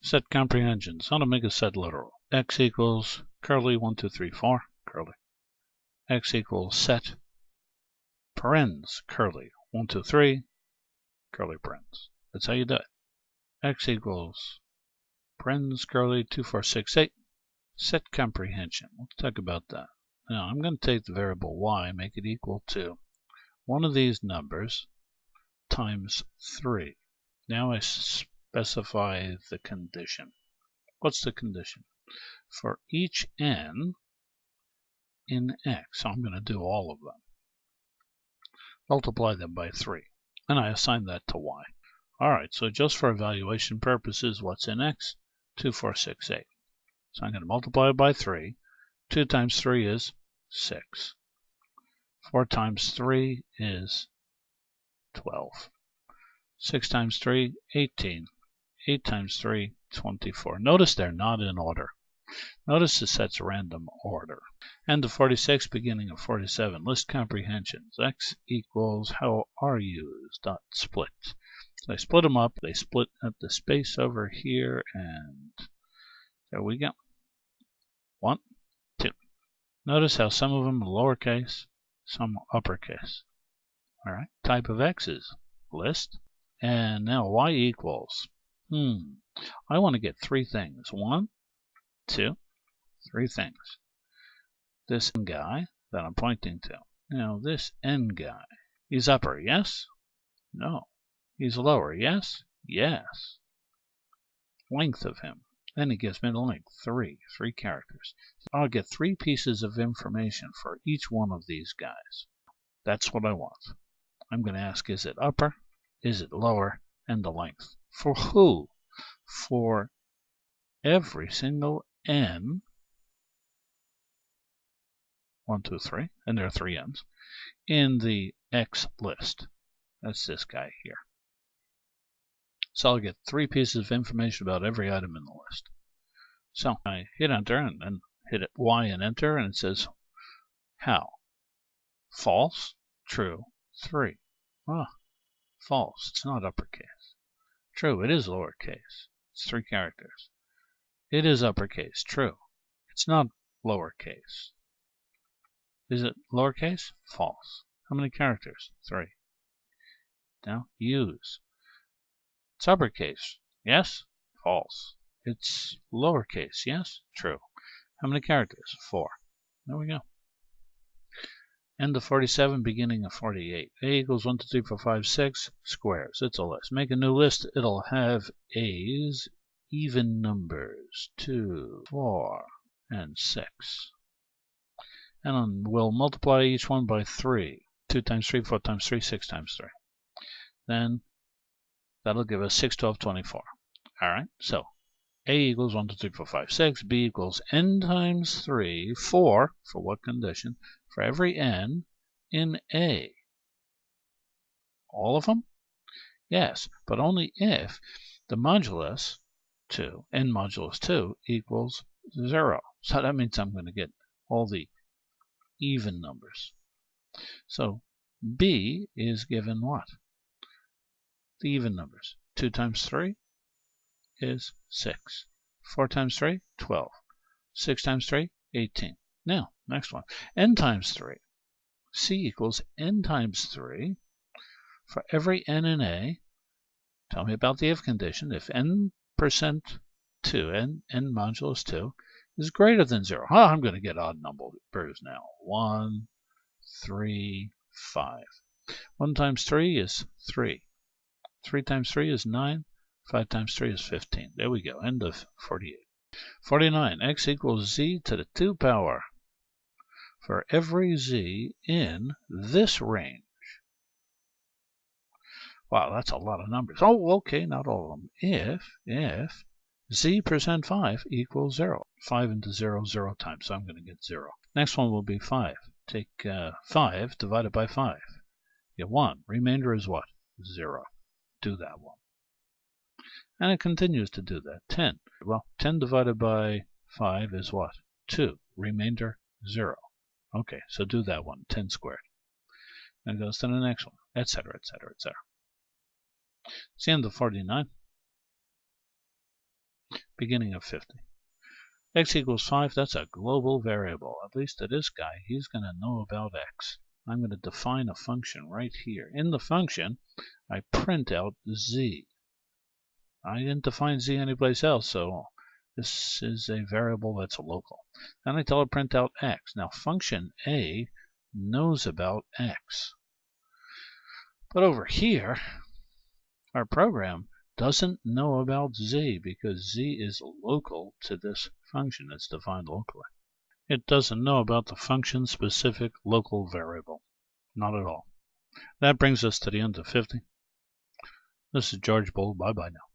Set comprehensions. How to make a set literal. X equals curly 1, 2, 3, 4 curly. X equals set parens curly 1, 2, 3 curly parens. That's how you do it. X equals parens curly 2, 4, 6, 8. Set comprehension. Let's talk about that. Now I'm going to take the variable y, make it equal to one of these numbers times 3. Now I specify the condition. What's the condition? For each n in x, I'm going to do all of them. Multiply them by 3. And I assign that to y. Alright, so just for evaluation purposes, what's in x? 2, 4, 6, 8. So I'm going to multiply it by 3. 2 times 3 is 6. 4 times 3 is 12. 6 times 3, 18. 8 times 3, 24. Notice they're not in order. Notice the set's random order. End of 46, beginning of 47. List comprehensions. X equals how are yous dot split. So I split them up. They split up the space over here, and there we go. 1, 2. Notice how some of them are lowercase, some uppercase. All right. Type of X is list. And now y equals. I want to get 3 things. 1, 2, 3 things. This n guy that I'm pointing to. Now this n guy, he's upper, yes? No. He's lower, yes? Yes. Length of him. Then he gives me the length, 3 characters. I'll get 3 pieces of information for each one of these guys. That's what I want. I'm going to ask, is it upper? Is it lower? And the length. For who? For every single n, 1, 2, 3, and there are 3 n's, in the X list. That's this guy here. So I'll get 3 pieces of information about every item in the list. So I hit enter and then hit Y and enter, and it says how? False, true, 3. False. It's not uppercase. True, it is lowercase. It's 3 characters. It is uppercase. True. It's not lowercase. Is it lowercase? False. How many characters? 3. Now, use. It's uppercase. Yes? False. It's lowercase. Yes? True. How many characters? 4. There we go. End of 47, beginning of 48. A equals 1, 2, 3, 4, 5, 6 squares. It's a list. Make a new list. It'll have A's, even numbers, 2, 4, and 6. And we'll multiply each one by 3. 2 times 3, 4 times 3, 6 times 3. Then that'll give us 6, 12, 24. Alright, so A equals 1, 2, 3, 4, 5, 6. B equals n times 3, 4, for what condition? For every n in A. All of them? Yes, but only if the modulus 2, n modulus 2, equals 0. So that means I'm going to get all the even numbers. So B is given what? The even numbers. 2 times 3 is 6. 4 times 3, 12. 6 times 3, 18. Now, next one. N times 3. C equals n times 3. For every n in A, tell me about the if condition. If n% 2, n modulus 2, is greater than 0. I'm going to get odd numbers now. 1, 3, 5. 1 times 3 is 3. 3 times 3 is 9. 5 times 3 is 15. There we go. End of 48. 49. X equals z to the 2 power. For every z in this range. Wow, that's a lot of numbers. Oh, okay, not all of them. If z% 5 equals 0. 5 into 0, 0 times, so I'm going to get 0. Next one will be 5. Take 5 divided by 5. Get 1. Remainder is what? 0. Do that one. And it continues to do that. 10. Well, 10 divided by 5 is what? 2. Remainder, 0. Okay, so do that one. 10 squared. Then it goes to the next one, etc., etc., etc. It's the end of 49. beginning of 50. X equals 5, that's a global variable. At least to this guy, he's going to know about x. I'm going to define a function right here. In the function, I print out z. I didn't define z anyplace else, so this is a variable that's local. Then I tell it print out x. Now function a knows about x. But over here, our program doesn't know about z because z is local to this function. It's defined locally. It doesn't know about the function-specific local variable. Not at all. That brings us to the end of 50. This is George Boole. Bye-bye now.